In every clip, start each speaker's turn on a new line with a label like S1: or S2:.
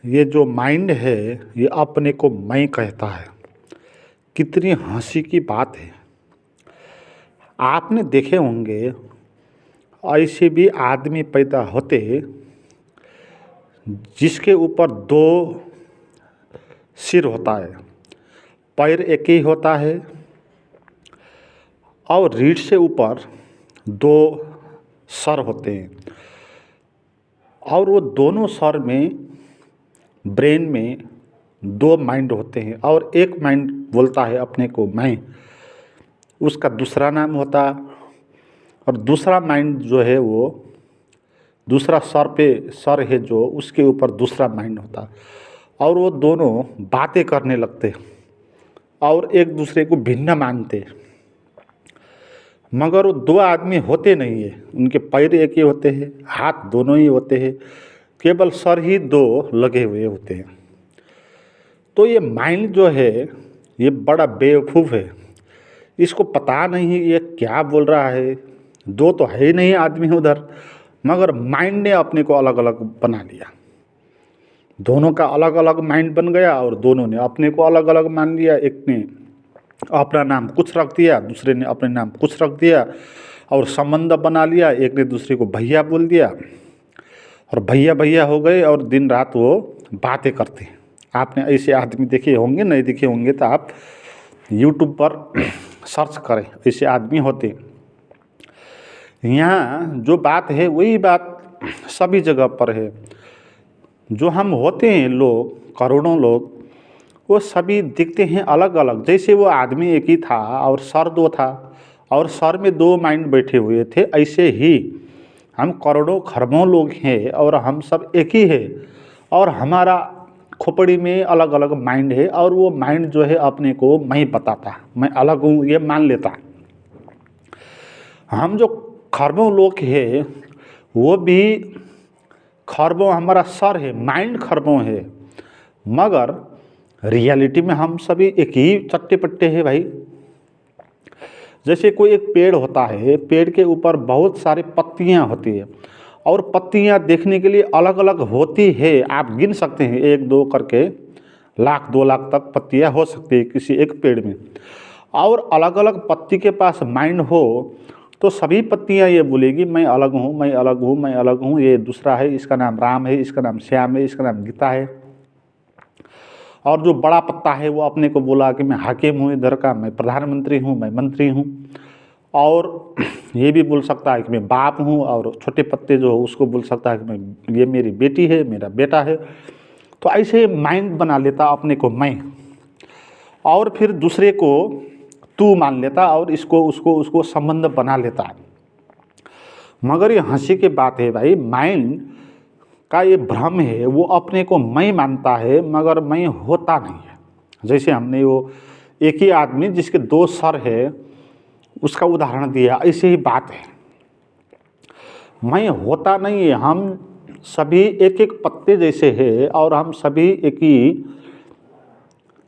S1: ये जो माइंड है ये अपने को मैं कहता है। कितनी हंसी की बात है। आपने देखे होंगे ऐसे भी आदमी पैदा होते जिसके ऊपर दो सिर होता है, पैर एक ही होता है और रीढ़ से ऊपर दो सर होते हैं और वो दोनों सर में ब्रेन में दो माइंड होते हैं और एक माइंड बोलता है अपने को मैं, उसका दूसरा नाम होता और दूसरा माइंड जो है वो दूसरा सर है जो उसके ऊपर दूसरा माइंड होता और वो दोनों बातें करने लगते और एक दूसरे को भिन्न मानते। मगर वो दो आदमी होते नहीं है, उनके पैर एक ही होते हैं, हाथ दोनों ही होते हैं, केवल सर ही दो लगे हुए होते हैं। तो ये माइंड जो है ये बड़ा बेवकूफ़ है, इसको पता नहीं ये क्या बोल रहा है। दो तो है ही नहीं आदमी उधर, मगर माइंड ने अपने को अलग अलग बना लिया। दोनों का अलग अलग माइंड बन गया और दोनों ने अपने को अलग अलग मान लिया। एक ने अपना नाम कुछ रख दिया, दूसरे ने अपने नाम कुछ रख दिया और संबंध बना लिया। एक ने दूसरे को भैया बोल दिया और भैया भैया हो गए और दिन रात वो बातें करते हैं। आपने ऐसे आदमी देखे होंगे, नहीं देखे होंगे तो आप यूट्यूब पर सर्च करें, ऐसे आदमी होते। यहाँ जो बात है वही बात सभी जगह पर है। जो हम होते हैं लोग, करोड़ों लोग, वो सभी दिखते हैं अलग अलग। जैसे वो आदमी एक ही था और सर दो था और सर में दो माइंड बैठे हुए थे, ऐसे ही हम करोड़ों खरबों लोग हैं और हम सब एक ही है और हमारा खोपड़ी में अलग अलग माइंड है और वो माइंड जो है अपने को मैं बताता, मैं अलग हूँ ये मान लेता। हम जो खरबों लोग हैं वो भी खरबों, हमारा सर है, माइंड खरबों है, मगर रियलिटी में हम सभी एक ही चट्टे पट्टे हैं भाई। जैसे कोई एक पेड़ होता है, पेड़ के ऊपर बहुत सारी पत्तियां होती है और पत्तियां देखने के लिए अलग अलग होती है। आप गिन सकते हैं एक दो करके, लाख 2 लाख तक पत्तियां हो सकती है किसी एक पेड़ में। और अलग अलग पत्ती के पास माइंड हो तो सभी पत्तियां ये बोलेगी मैं अलग हूँ, मैं अलग हूँ, मैं अलग हूँ, ये दूसरा है, इसका नाम राम है, इसका नाम श्याम है, इसका नाम गीता है। और जो बड़ा पत्ता है वो अपने को बोला कि मैं हाकिम हूँ इधर का, मैं प्रधानमंत्री हूँ, मैं मंत्री हूँ। और ये भी बोल सकता है कि मैं बाप हूँ। और छोटे पत्ते जो हो उसको बोल सकता है कि मैं, ये मेरी बेटी है, मेरा बेटा है। तो ऐसे माइंड बना लेता अपने को मैं, और फिर दूसरे को तू मान लेता और इसको उसको संबंध बना लेता। मगर ये हंसी की बात है भाई, माइंड का ये भ्रम है, वो अपने को मैं मानता है मगर मैं होता नहीं है। जैसे हमने वो एक ही आदमी जिसके दो सर है उसका उदाहरण दिया, ऐसे ही बात है। मैं होता नहीं है, हम सभी एक एक पत्ते जैसे हैं और हम सभी एक ही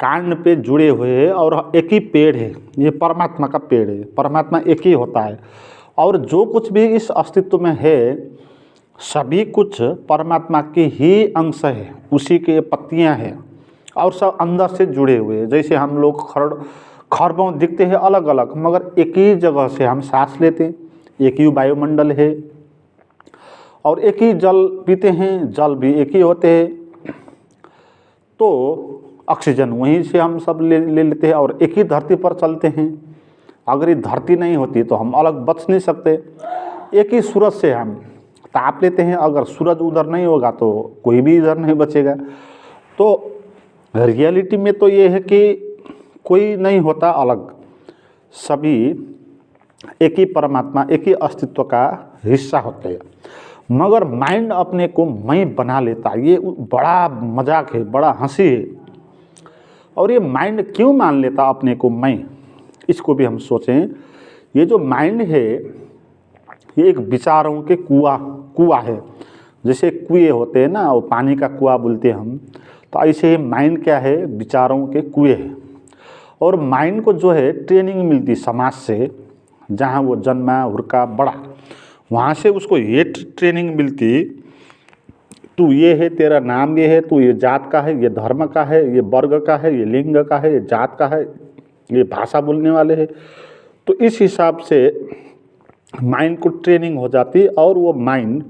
S1: कांड पे जुड़े हुए हैं और एक ही पेड़ है, ये परमात्मा का पेड़ है। परमात्मा एक ही होता है और जो कुछ भी इस अस्तित्व में है सभी कुछ परमात्मा के ही अंश है, उसी के पत्तियां हैं और सब अंदर से जुड़े हुए हैं। जैसे हम लोग खरबों दिखते हैं अलग अलग, मगर एक ही जगह से हम सांस लेते हैं, एक ही वायुमंडल है और एक ही जल पीते हैं, जल भी एक ही होते हैं। तो ऑक्सीजन वहीं से हम सब ले लेते हैं और एक ही धरती पर चलते हैं। अगर ये धरती नहीं होती तो हम अलग बच नहीं सकते। एक ही सूरज से हम ताप लेते हैं, अगर सूरज उधर नहीं होगा तो कोई भी इधर नहीं बचेगा। तो रियलिटी में तो ये है कि कोई नहीं होता अलग, सभी एक ही परमात्मा, एक ही अस्तित्व का हिस्सा होते हैं। मगर माइंड अपने को मैं बना लेता, ये बड़ा मजाक है, बड़ा हंसी है। और ये माइंड क्यों मान लेता अपने को मैं, इसको भी हम सोचें। ये जो माइंड है ये एक विचारों के कुआं है। जैसे कुएं होते हैं ना, वो पानी का कुआं बोलते हैं हम, तो ऐसे माइंड क्या है, विचारों के कुएं है। और माइंड को जो है ट्रेनिंग मिलती समाज से, जहाँ वो जन्मा हुरका बड़ा, वहाँ से उसको ये ट्रेनिंग मिलती तू ये है, तेरा नाम ये है, तू ये जात का है, ये धर्म का है, ये वर्ग का है, ये लिंग का है, ये जात का है, ये भाषा बोलने वाले हैं। तो इस हिसाब से माइंड को ट्रेनिंग हो जाती और वो माइंड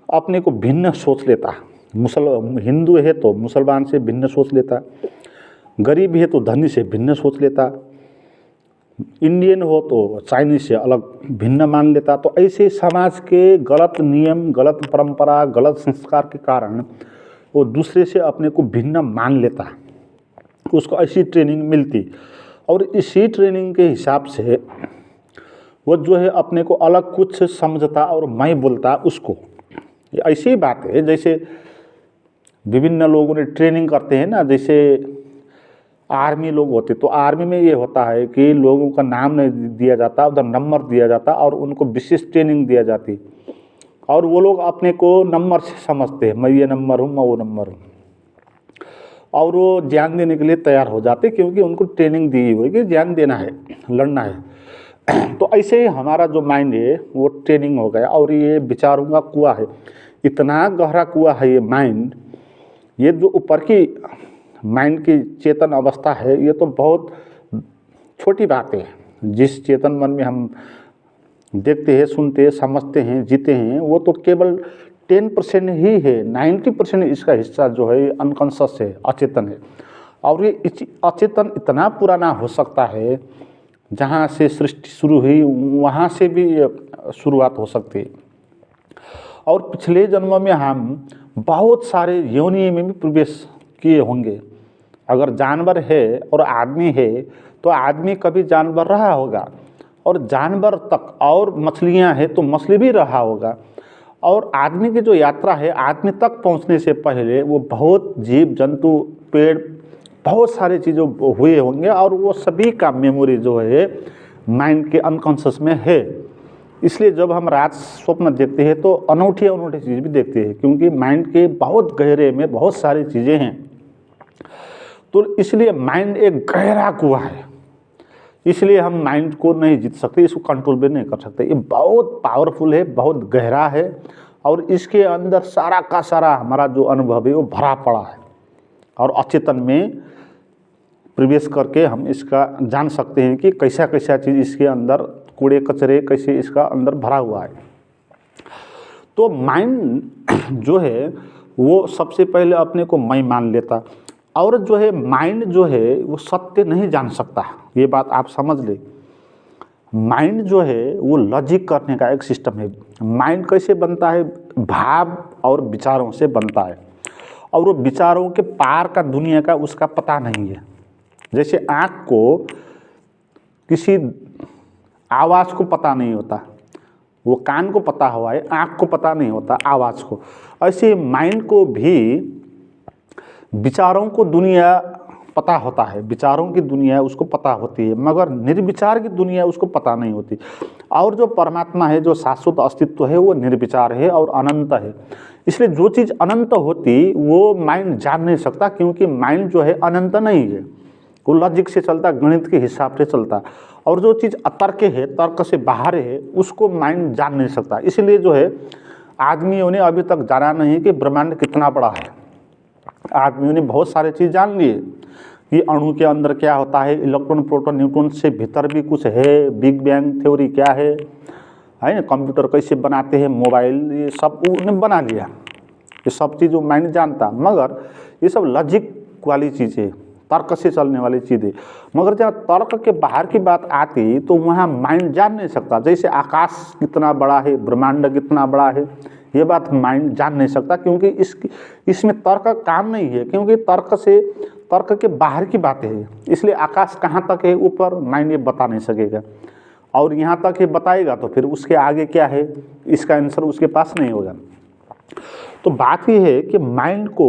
S1: अपने को भिन्न सोच लेता। हिंदू है तो मुसलमान से भिन्न सोच लेता, गरीब है तो धनी से भिन्न सोच लेता, इंडियन हो तो चाइनीज से अलग भिन्न मान लेता। तो ऐसे समाज के गलत नियम, गलत परंपरा, गलत संस्कार के कारण वो दूसरे से अपने को भिन्न मान लेता, उसको ऐसी ट्रेनिंग मिलती। और इसी ट्रेनिंग के हिसाब से वो जो है अपने को अलग कुछ समझता और मैं बोलता उसको। ऐसी बात है जैसे विभिन्न लोगों ने ट्रेनिंग करते हैं ना, जैसे आर्मी लोग होते, तो आर्मी में ये होता है कि लोगों का नाम नहीं दिया जाता, उधर नंबर दिया जाता और उनको विशेष ट्रेनिंग दिया जाती और वो लोग अपने को नंबर से समझते हैं, मैं ये नंबर हूँ, मैं वो नंबर हूँ, और वो जान देने के लिए तैयार हो जाते क्योंकि उनको ट्रेनिंग दी हुई कि जान देना है, लड़ना है। तो ऐसे ही हमारा जो माइंड है वो ट्रेनिंग हो गया और ये विचारों का कुआं है, इतना गहरा कुआं है ये माइंड। ये जो ऊपर की माइंड की चेतन अवस्था है ये तो बहुत छोटी बात है। जिस चेतन मन में हम देखते हैं, सुनते हैं, समझते हैं, जीते हैं, वो तो केवल 10% ही है। 90% इसका हिस्सा जो है अनकॉन्शियस है, अचेतन है। और ये अचेतन इतना पुराना हो सकता है, जहाँ से सृष्टि शुरू हुई वहाँ से भी शुरुआत हो सकती है। और पिछले जन्मों में हम बहुत सारे योनि में भी प्रवेश किए होंगे। अगर जानवर है और आदमी है तो आदमी कभी जानवर रहा होगा, और जानवर तक, और मछलियां हैं तो मछली भी रहा होगा। और आदमी की जो यात्रा है, आदमी तक पहुंचने से पहले वो बहुत जीव जंतु, पेड़, बहुत सारे चीज़ें हुए होंगे और वो सभी का मेमोरी जो है माइंड के अनकॉन्शियस में है। इसलिए जब हम रात स्वप्न देखते हैं तो अनूठी अनूठी चीज़ भी देखते हैं, क्योंकि माइंड के बहुत गहरे में बहुत सारी चीज़ें हैं। तो इसलिए माइंड एक गहरा कुआं है, इसलिए हम माइंड को नहीं जीत सकते, इसको कंट्रोल भी नहीं कर सकते। ये बहुत पावरफुल है, बहुत गहरा है और इसके अंदर सारा का सारा हमारा जो अनुभव है वो भरा पड़ा है। और अचेतन में प्रवेश करके हम इसका जान सकते हैं कि कैसा कैसा चीज़ इसके अंदर, कूड़े कचरे कैसे इसका अंदर भरा हुआ है। तो माइंड जो है वो सबसे पहले अपने को मैं मान लेता, और जो है माइंड जो है वो सत्य नहीं जान सकता। ये बात आप समझ ले। माइंड जो है वो लॉजिक करने का एक सिस्टम है। माइंड कैसे बनता है? भाव और विचारों से बनता है, और वो विचारों के पार का दुनिया का उसका पता नहीं है। जैसे आँख को किसी आवाज़ को पता नहीं होता, वो कान को पता हुआ है, आँख को पता नहीं होता आवाज़ को। ऐसे माइंड को भी विचारों को दुनिया पता होता है, विचारों की दुनिया उसको पता होती है, मगर निर्विचार की दुनिया उसको पता नहीं होती। और जो परमात्मा है, जो शाश्वत अस्तित्व है, वो निर्विचार है और अनंत है। इसलिए जो चीज़ अनंत होती वो माइंड जान नहीं सकता, क्योंकि माइंड जो है अनंत नहीं है, वो लॉजिक से चलता, गणित के हिसाब से चलता। और जो चीज़ अतर्क है, तर्क से बाहर है, उसको माइंड जान नहीं सकता। इसलिए जो है आदमियों ने अभी तक जाना नहीं कि ब्रह्मांड कितना बड़ा है। आदमियों ने बहुत सारे चीज़ जान लिए कि अणु के अंदर क्या होता है, इलेक्ट्रॉन, प्रोटॉन, न्यूट्रॉन से भीतर भी कुछ है, बिग बैंग थ्योरी क्या है ना, कंप्यूटर कैसे बनाते हैं, मोबाइल, ये सब उन्होंने बना लिया। ये सब चीज़ वो माइंड जानता, मगर ये सब लॉजिक वाली चीज़ें, तर्क से चलने वाली चीज़ें। मगर जब तर्क के बाहर की बात आती तो वहाँ माइंड जान नहीं सकता। जैसे आकाश कितना बड़ा है, ब्रह्मांड कितना बड़ा है, ये बात माइंड जान नहीं सकता, क्योंकि इसमें तर्क काम नहीं है, क्योंकि तर्क के बाहर की बातें है। इसलिए आकाश कहाँ तक है ऊपर, माइंड ये बता नहीं सकेगा, और यहाँ तक ये बताएगा तो फिर उसके आगे क्या है, इसका आंसर उसके पास नहीं होगा। तो बात ये है कि माइंड को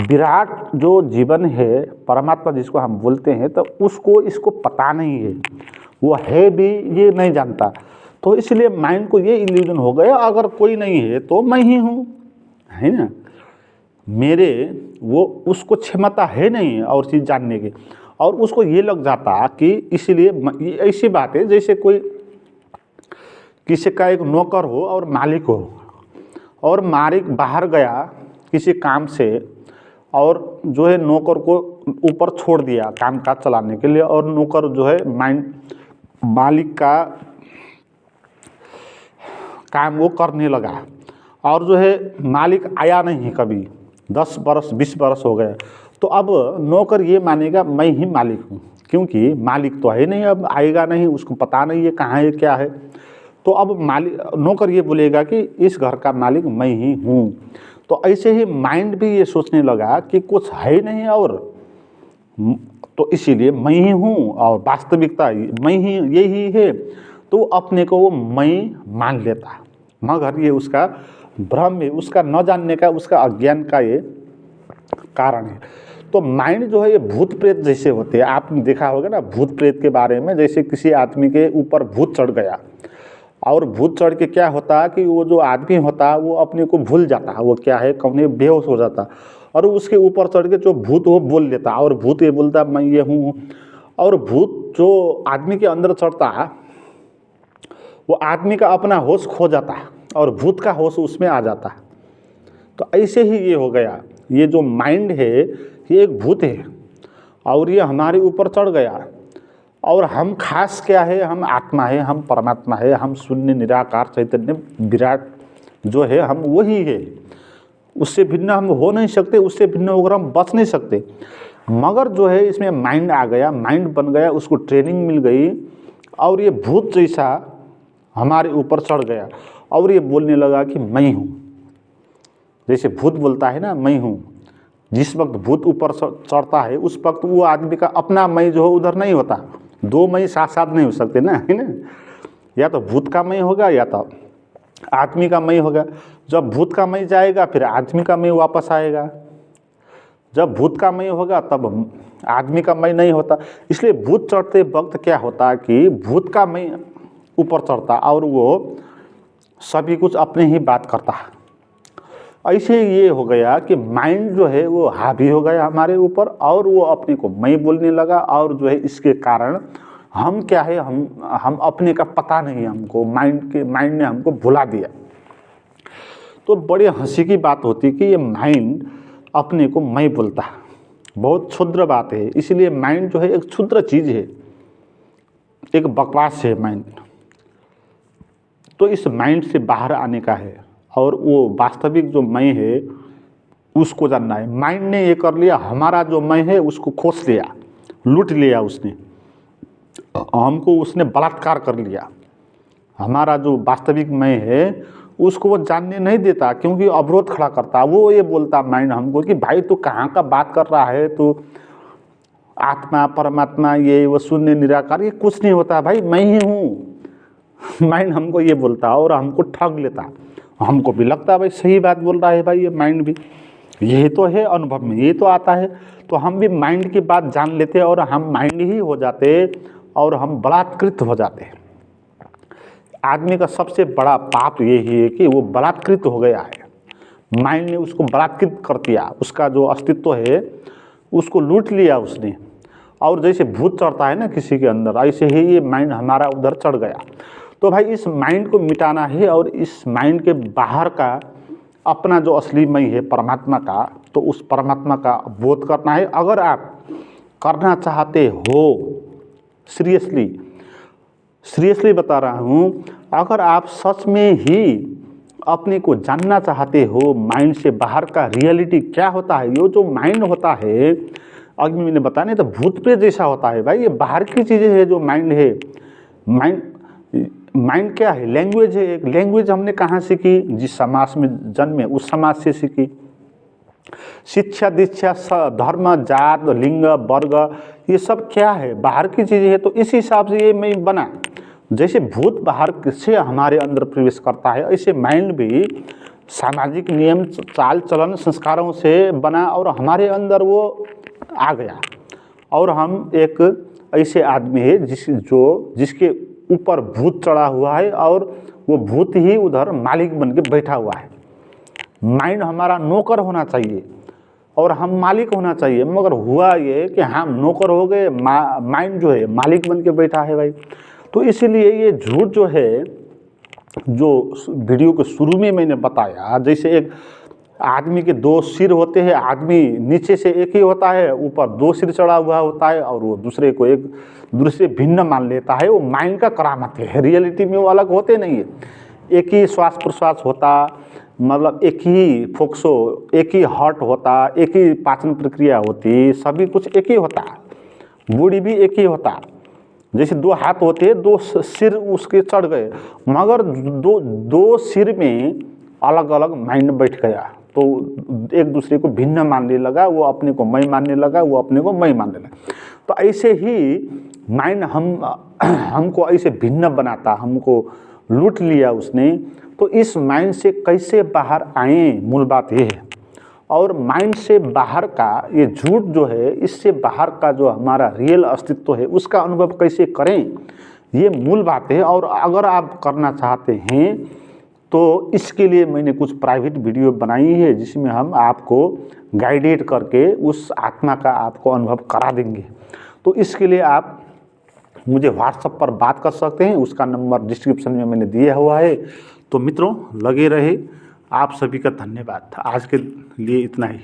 S1: विराट जो जीवन है, परमात्मा जिसको हम बोलते हैं, तो उसको इसको पता नहीं है, वो है भी ये नहीं जानता। तो इसलिए माइंड को ये इल्यूजन हो गया, अगर कोई नहीं है तो मैं ही हूँ, है ना, मेरे वो उसको क्षमता है नहीं और चीज़ जानने की, और उसको ये लग जाता कि इसलिए ऐसी बात है जैसे कोई किसी का एक नौकर हो और मालिक हो, और मालिक बाहर गया किसी काम से और जो है नौकर को ऊपर छोड़ दिया काम काज चलाने के लिए, और नौकर जो है मालिक का काम वो करने लगा, और जो है मालिक आया नहीं कभी, 10 बरस 20 बरस हो गए, तो अब नौकर ये मानेगा मैं ही मालिक हूँ, क्योंकि मालिक तो है नहीं, अब आएगा नहीं, उसको पता नहीं है कहाँ है क्या है। तो अब नौकर ये बोलेगा कि इस घर का मालिक मैं ही हूँ। तो ऐसे ही माइंड भी ये सोचने लगा कि कुछ है नहीं, और तो इसीलिए मैं ही हूँ, और वास्तविकता मैं ही यही है, तो अपने को वो मैं मान लेता। मगर ये उसका भ्रम है, उसका न जानने का, उसका अज्ञान का ये कारण है। तो माइंड जो है ये भूत प्रेत जैसे होते हैं। आपने देखा होगा ना भूत प्रेत के बारे में, जैसे किसी आदमी के ऊपर भूत चढ़ गया, और भूत चढ़ के क्या होता है कि वो जो आदमी होता है वो अपने को भूल जाता है, वो क्या है कौन है, बेहोश हो जाता, और उसके ऊपर चढ़ के जो भूत वो बोल लेता, और भूत ये बोलता मैं ये हूँ। और भूत जो आदमी के अंदर चढ़ता है वो आदमी का अपना होश खो जाता है, और भूत का होश उसमें आ जाता है। तो ऐसे ही ये हो गया, ये जो माइंड है ये एक भूत है, और ये हमारे ऊपर चढ़ गया, और हम खास क्या है, हम आत्मा है, हम परमात्मा है, हम शून्य निराकार चैतन्य विराट जो है हम वही है, उससे भिन्न हम हो नहीं सकते, उससे भिन्न होकर हम बच नहीं सकते। मगर जो है इसमें माइंड आ गया, माइंड बन गया, उसको ट्रेनिंग मिल गई, और ये भूत जैसा हमारे ऊपर चढ़ गया, और ये बोलने लगा कि मैं हूँ। जैसे भूत बोलता है ना मैं हूँ, जिस वक्त भूत ऊपर चढ़ता है उस वक्त वो आदमी का अपना मैं जो है उधर नहीं होता, दो मैं साथ साथ नहीं हो सकते ना, है ना। या तो भूत का मैं होगा या तो आदमी का मैं होगा। जब भूत का मैं जाएगा फिर आदमी का मैं वापस आएगा, जब भूत का मैं होगा तब आदमी का मैं नहीं होता। इसलिए भूत चढ़ते वक्त क्या होता है कि भूत का मैं ऊपर चढ़ता और वो सभी कुछ अपने ही बात करता है। ऐसे ये हो गया कि माइंड जो है वो हावी हो गया हमारे ऊपर, और वो अपने को मैं बोलने लगा, और जो है इसके कारण हम क्या है, हम अपने का पता नहीं हमको, माइंड ने हमको भुला दिया। तो बड़ी हंसी की बात होती कि ये माइंड अपने को मैं बोलता है, बहुत क्षुद्र बात है। इसलिए माइंड जो है एक क्षुद्र चीज़ है, एक बकवास है माइंड। तो इस माइंड से बाहर आने का है, और वो वास्तविक जो मैं है उसको जानना है। माइंड ने ये कर लिया, हमारा जो मैं है उसको खोस लिया, लूट लिया उसने, हमको उसने बलात्कार कर लिया। हमारा जो वास्तविक मैं है उसको वो जानने नहीं देता, क्योंकि अवरोध खड़ा करता। वो ये बोलता माइंड हमको कि भाई तू कहाँ का बात कर रहा है, तो आत्मा परमात्मा ये वो शून्य निराकार ये कुछ नहीं होता भाई, मैं ही हूँ। माइंड हमको ये बोलता और हमको ठग लेता। हमको भी लगता भाई सही बात बोल रहा है भाई, ये माइंड भी यही तो है, अनुभव में ये तो आता है। तो हम भी माइंड की बात जान लेते और हम माइंड ही हो जाते, और हम बलात्कृत हो जाते। आदमी का सबसे बड़ा पाप यही है कि वो बलात्कृत हो गया है। माइंड ने उसको बलात्कृत कर दिया, उसका जो अस्तित्व है उसको लूट लिया उसने। और जैसे भूत चढ़ता है ना किसी के अंदर, ऐसे ही ये माइंड हमारा उधर चढ़ गया। तो भाई इस माइंड को मिटाना है, और इस माइंड के बाहर का अपना जो असली मैं है परमात्मा का, तो उस परमात्मा का बोध करना है। अगर आप करना चाहते हो, सीरियसली बता रहा हूँ, अगर आप सच में ही अपने को जानना चाहते हो माइंड से बाहर का रियलिटी क्या होता है, ये जो माइंड होता है अभी मैंने बताया नहीं तो भूत प्रेत जैसा होता है भाई। ये बाहर की चीज़ें है जो माइंड है। माइंड क्या है, लैंग्वेज है। एक लैंग्वेज हमने कहाँ सीखी, जिस समाज में जन्मे उस समाज से सीखी। शिक्षा दीक्षा धर्म जात लिंग वर्ग ये सब क्या है, बाहर की चीज़ें है। तो इस हिसाब से ये मैं बना। जैसे भूत बाहर से हमारे अंदर प्रवेश करता है, ऐसे माइंड भी सामाजिक नियम चाल चलन संस्कारों से बना और हमारे अंदर वो आ गया। और हम एक ऐसे आदमी है जिसके ऊपर भूत चढ़ा हुआ है, और वो भूत ही उधर मालिक बन के बैठा हुआ है। माइंड हमारा नौकर होना चाहिए और हम मालिक होना चाहिए, मगर हुआ ये कि हम नौकर हो गए, माइंड जो है मालिक बन के बैठा है भाई। तो इसीलिए ये झूठ जो है, जो वीडियो के शुरू में मैंने बताया, जैसे एक आदमी के 2 सिर होते हैं, आदमी नीचे से एक ही होता है, ऊपर 2 सिर चढ़ा हुआ होता है, और वो दूसरे को एक दूसरे से भिन्न मान लेता है। वो माइंड का करामत है, रियलिटी में वो अलग होते नहीं है। एक ही श्वास प्रश्वास होता, मतलब एक ही फोक्सो, एक ही हार्ट होता, एक ही पाचन प्रक्रिया होती, सभी कुछ एक ही होता, बॉडी भी एक ही होता। जैसे 2 हाथ होते हैं, 2 सिर उसके चढ़ गए, मगर दो सिर में अलग अलग माइंड बैठ गया, तो एक दूसरे को भिन्न मानने लगा, वो अपने को मैं मानने लगा, वो अपने को मैं मानने लगा। तो ऐसे ही माइंड हमको ऐसे भिन्न बनाता, हमको लूट लिया उसने। तो इस माइंड से कैसे बाहर आएँ, मूल बात ये है। और माइंड से बाहर का ये झूठ जो है, इससे बाहर का जो हमारा रियल अस्तित्व है, उसका अनुभव कैसे करें, ये मूल बात है। और अगर आप करना चाहते हैं तो इसके लिए मैंने कुछ प्राइवेट वीडियो बनाई है, जिसमें हम आपको गाइडेड करके उस आत्मा का आपको अनुभव करा देंगे। तो इसके लिए आप मुझे व्हाट्सएप पर बात कर सकते हैं, उसका नंबर डिस्क्रिप्शन में मैंने दिया हुआ है। तो मित्रों, लगे रहे। आप सभी का धन्यवाद। आज के लिए इतना ही।